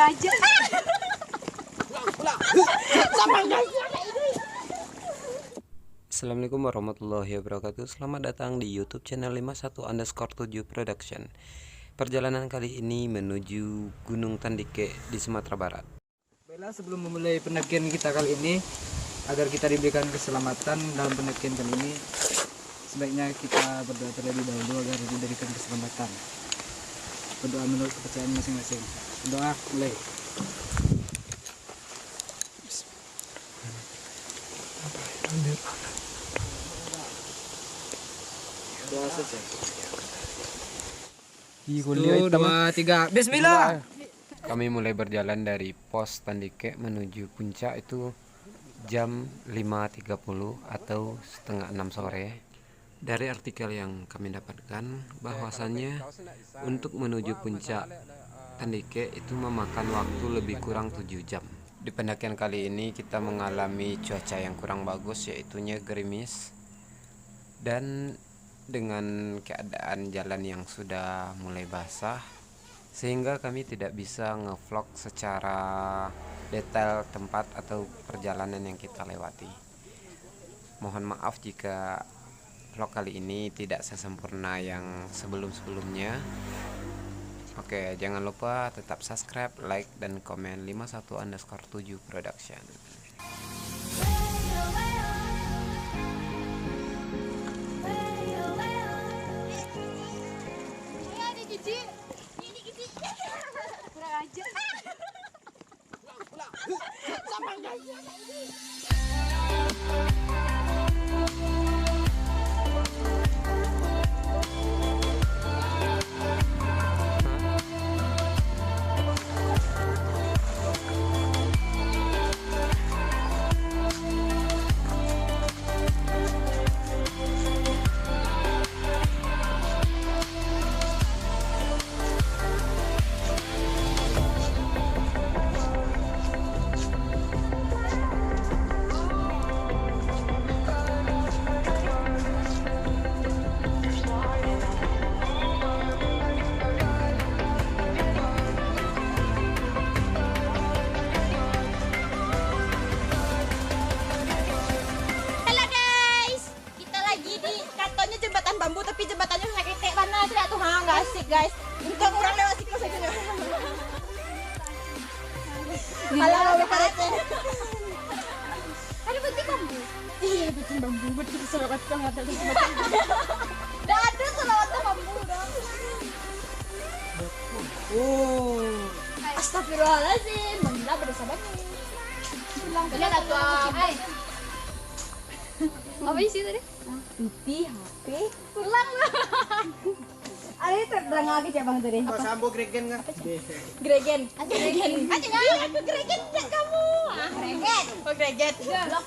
aja. Assalamualaikum warahmatullahi wabarakatuh. Selamat datang di YouTube channel 51_7 Production. Perjalanan kali ini menuju Gunung Tandike di Sumatera Barat. Baiklah, sebelum memulai pendakian kita kali ini, agar kita diberikan keselamatan dalam pendakian kali ini, sebaiknya kita berdoa terlebih dahulu agar diberikan keselamatan. Berdoa menurut kepercayaan masing-masing. Berdoa, mulai. Doa saja. 1, 2, 3, Bismillah. Kami mulai berjalan dari pos Tandike menuju puncak itu jam 5.30 atau setengah 6 sore. Dari artikel yang kami dapatkan bahwasannya untuk menuju puncak Tandike itu memakan waktu lebih kurang 7 jam. Di pendakian kali ini kita mengalami cuaca yang kurang bagus, yaitunya gerimis, dan dengan keadaan jalan yang sudah mulai basah sehingga kami tidak bisa ngevlog secara detail tempat atau perjalanan yang kita lewati. Mohon maaf jika vlog kali ini tidak sesempurna yang sebelum-sebelumnya. Oke, jangan lupa tetap subscribe, like, dan komen 51_7 Production. Kurang aja. Sama aja. Bambu tapi jembatannya sakit kayak mana tidak tuh nggak asik guys. Untung orang lewat siklus aja nih. Kalau mau parete. Ada bentuk bambu. Iya bentuk bambu. Bentuk selawat banget ada jembatan. Tidak ada selawat bambu dong. Oh. Astagfirullahaladzim. Menggila berdosa banget. Pulang lihat atuh. Apa isi tadi? Pipi, HP, pulang lah. Ada terang lagi siapa bang tadi? Pak Sambo Gregen nggak? Gregen. Gregen. Iya, aku Gregen cek kamu. Gregen. Oh Gregen. Loh.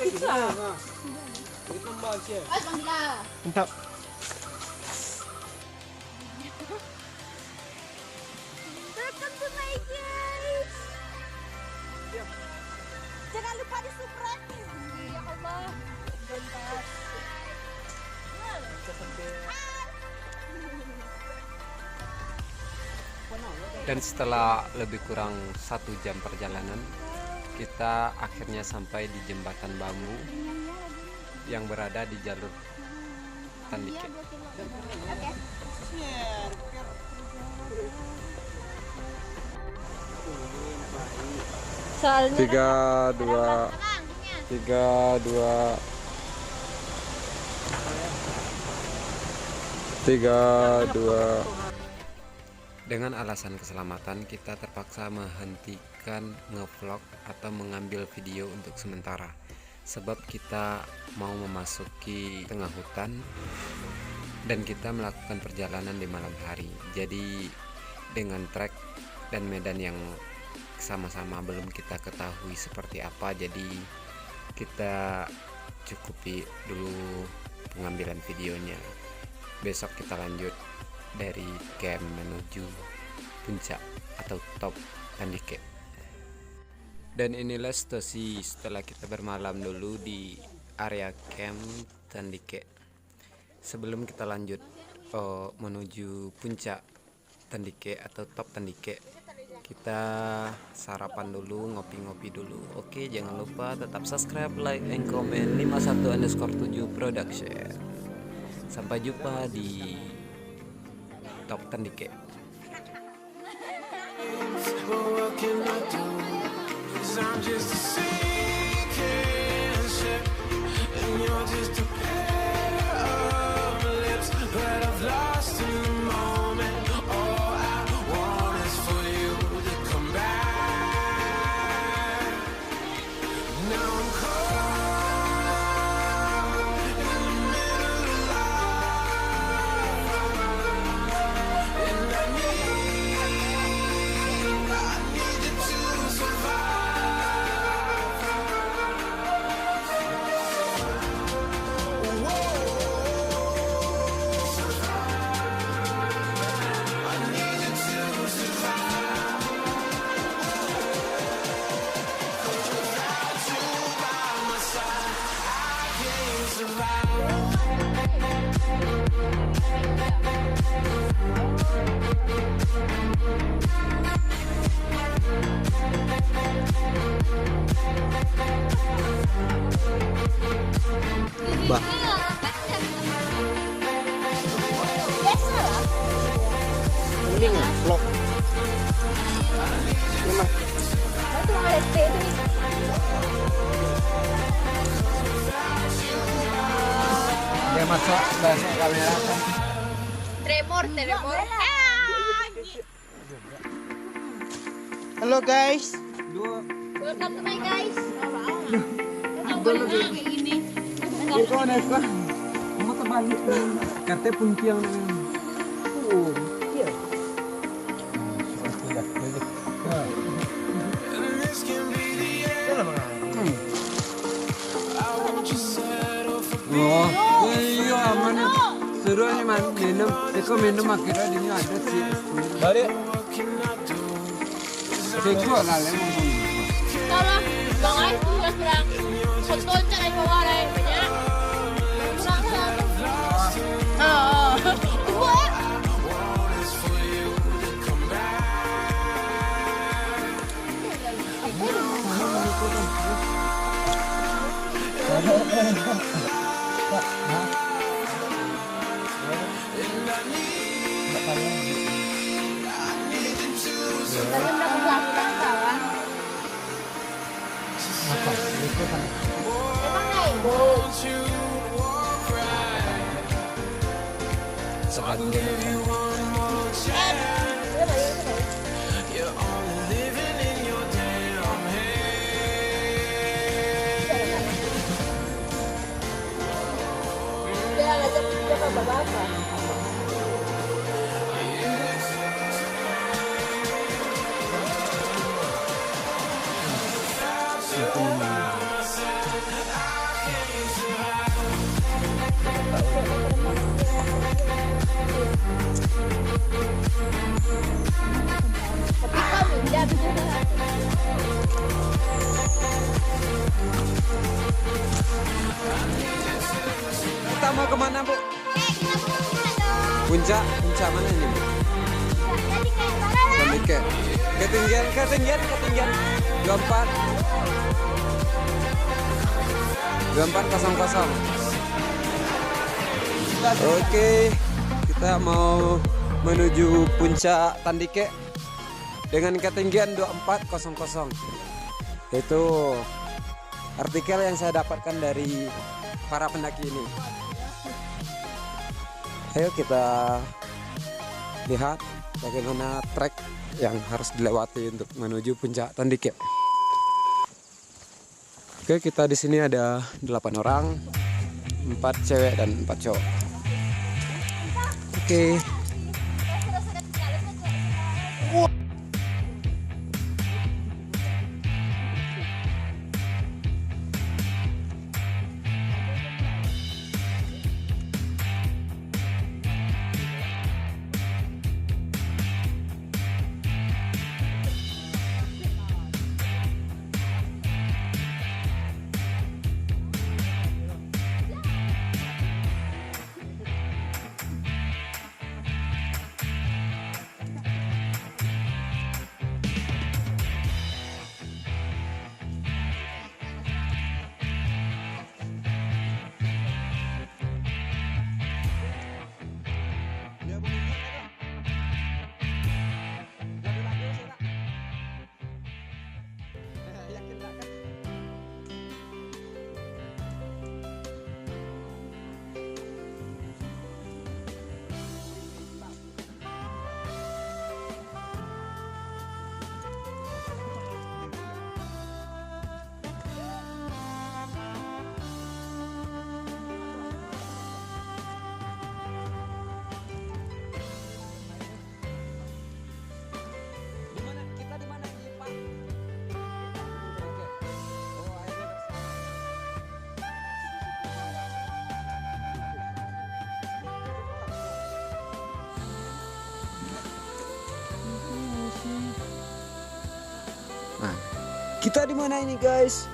Itu ah. Itu kembang sih. Bang Gila. Mantap. Welcome to my guys. Jangan lupa di subscribe. Ya Allah. Dan setelah lebih kurang 1 jam perjalanan, kita akhirnya sampai di jembatan bambu yang berada di jalur Tandike. Soalnya 3, 2. Dengan alasan keselamatan, kita terpaksa menghentikan ngevlog atau mengambil video untuk sementara, sebab kita mau memasuki tengah hutan dan kita melakukan perjalanan di malam hari. Jadi dengan trek dan medan yang sama-sama belum kita ketahui seperti apa, jadi kita cukupi dulu pengambilan videonya. Besok kita lanjut dari camp menuju puncak atau top Tandike. Dan inilah situasi setelah kita bermalam dulu di area camp Tandike. Sebelum kita lanjut menuju puncak Tandike atau top Tandike, Kita sarapan dulu, ngopi-ngopi dulu. Oke, jangan lupa tetap subscribe, like, and comment 51_7 production. Sampai jumpa di Top Tandike. What can I do? 'Cause I'm just a sinking ship, and you're just a pair of lips. But I've lost in the moment. All I want is for you to come back. Now I'm caught in the middle of life, and I need you to survive. Whoa, I need you to survive. Without you by my side, I can't survive. Bah, Biasa lah. mending vlog. Gimana? Itu ada teh itu nih. Dia masuk kamera kan. Tremor. Halo guys. Welcome to my guys. Ito na ko. Mo terbalik. Kate punci yang And this can be the end. I want you settle for Oh, iya aman. Seru nih man, minum. Eko minum akhirnya di sini ada sih. Balik. what can I do? Eko lah lemon. Tolong, Bang Ais sudah bilang foto cari pewarai banyak. Want is for you to come want you to walk right. Sekarang Give you one more chance. You're only living in your damn head. kita mau kemana, Bu? Puncak mana ini, Bu? Tandike. Ketinggian 2400. Oke, kita mau menuju puncak Tandike dengan ketinggian 2400. Itu artikel yang saya dapatkan dari para pendaki ini. Ayo kita lihat bagaimana trek yang harus dilewati untuk menuju puncak Tandike. Oke, kita di sini ada 8 orang, 4 cewek dan 4 cowok. Oke. Nah, kita di mana ini guys?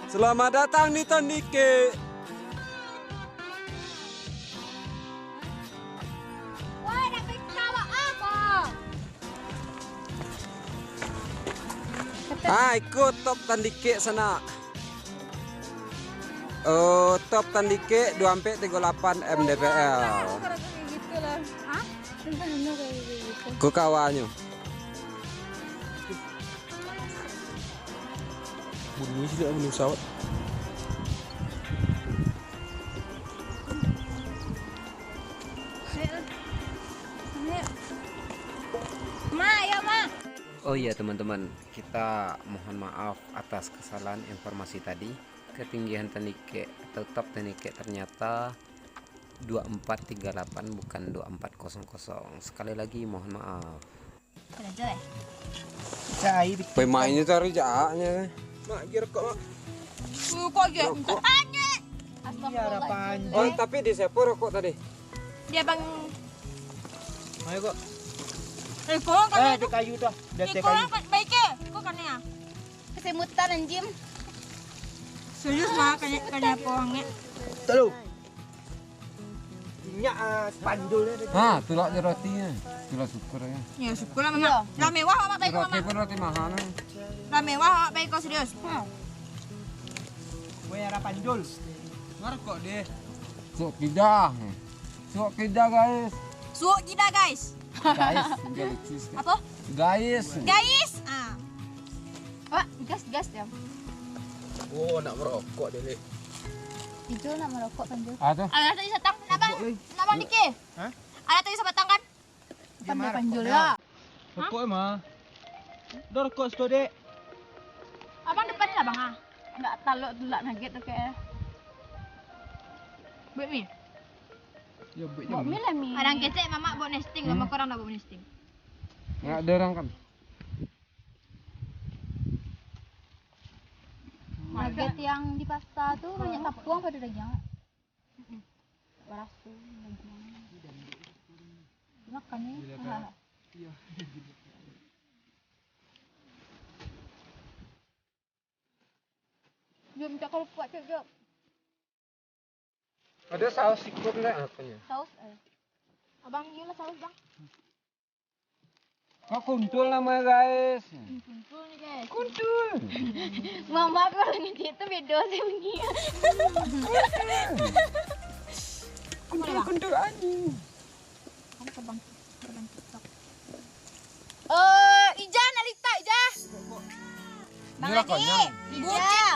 Selamat datang di Tandike. Woi, dapat kawa apa? Ikut top Tandike sana. Top Tandike 238 mdpl. Gitu lah. Hah? Bener kayak gitu. Ku kawannya. Bunyi tidak menu pesawat. Ma, ya ma. Oh iya teman-teman, kita mohon maaf atas kesalahan informasi tadi. Ketinggian Tandike atau top Tandike ternyata 2438 bukan 2400. Sekali lagi mohon maaf. Belajar ya? Cai Pemainnya cari jaaknya. mak kira kok mak. Kok gitu? Tanya. Biara panjang. Oh tapi di Sepo rokok tadi. Dia bang. Ayo kok. Kok kan? Di kayu tuh. Di Kok kayu. kan baiknya? Kok kan ya? Kesemutan anjim. Serius mah kanya pohongnya. Tuh. Minyak spandul Ah, tulak di rotinya. Tulak syukur ya. Ya syukur lah mama. Lah mewah mak baik Roti mama. pun roti mahal. Lah mewah mak baik kok serius. Biara pandul. Ngarep kok deh. Sok kidah. Sok kidah guys. Suuk kita guys. Guys, lucu. Apa? Guys. Guys. Wah, gas ya. Oh, nak merokok deh. Ijo nak merokok kan Jo. Aduh. Ada tadi satang, kenapa Niki? Hah? Ada tadi batang kan? Pandai panjul ya. Rokok mah. Dah rokok situ dek. Abang depan lah bang Enggak taluk tulak nugget tu kayak. Buat mi. Ya buat Buat mi lah mi. Kadang kecek mama buat nesting, mama korang dah buat nesting. Enggak ada orang kan. Nugget yang di pasta tuh banyak tapuang pada daging. Barasu daging. Makannya. Jom minta kalau kuat cek jom. Ada saus ikut enggak apanya? Saus Abang iya lah saus bang. Kok kuntul namanya guys? Kumpul nih guys. Kuntul. Mama kalau ngecek itu beda sih bunyi. Kuntul anjing. Kamu terbang TikTok. Ija Nalita Ija. Ini lah konyang.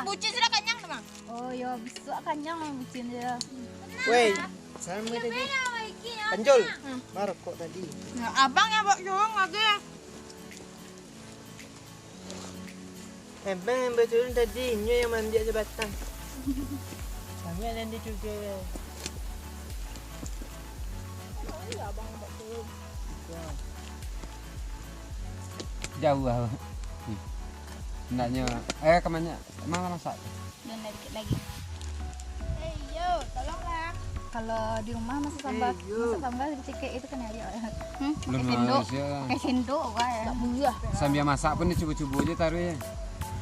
Bucin sudah kenyang tuh bang. Oh ya besok kenyang bucin dia. Woi, sama tadi. Panjul. Merokok tadi. Abang yang bawa jorong lagi. Abang yang betul tadi, nyo yang mandi aja batang. Sama yang dia juga. Jauh ah. Hendaknya kemana? Emang masak? Dan dikit lagi. Yo, tolonglah. Kalau di rumah masak sambal dicekek itu kan ya. Belum sendok. Malaysia. Pakai sendok kan. Tak buah. Sambil masak pun dicubu-cubu aja taruhnya.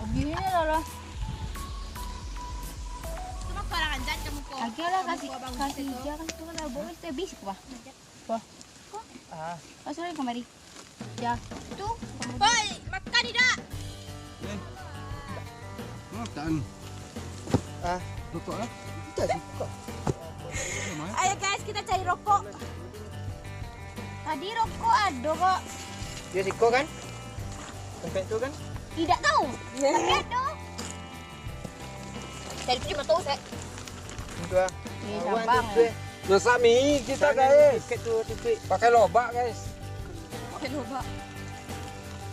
Begini lah. Cuma karangan jangan kamu kok. Lagi lah kasih hijau kan itu kan boleh habis wah. Wah. Masuk lagi kemari. Ya. Tuh. Boy, makan tidak. Makan. Rokok lah. Tak suka. Ayo guys, kita cari rokok. Tadi rokok ada kok. Dia siko kan? Tempat tu kan? Tidak tahu. Tapi ada. Cari cuma tahu saya. Itu ah. gampang. Masak mie kita guys. Tiket tu titik. Pakai lobak guys. Pakai lobak.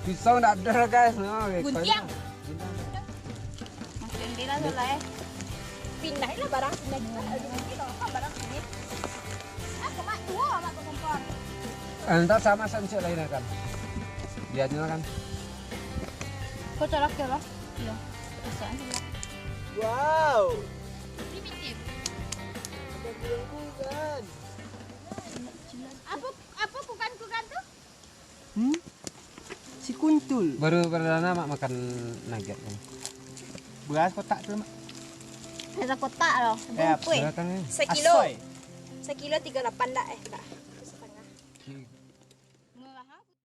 Pisau enggak ada guys. Guntiang. Masukin dia lah soalnya. Pindahin lah barang pindah kita. Aduh, barang ini. Aku mak dua mak kompor. Entar sama sancik lain kan. Dia aja kan. Kau colok ya loh. Iya. Pesan sih. Wow. Primitif. Ada bulan. Apa kukan tuh? Si kuntul. Baru perdana mak makan nugget nih. Beras kotak tuh, Mak. Ada kotak loh. Ya, Bungkui. Silakan nih. Sekilo. Asoy. Sekilo 38 dah Kak.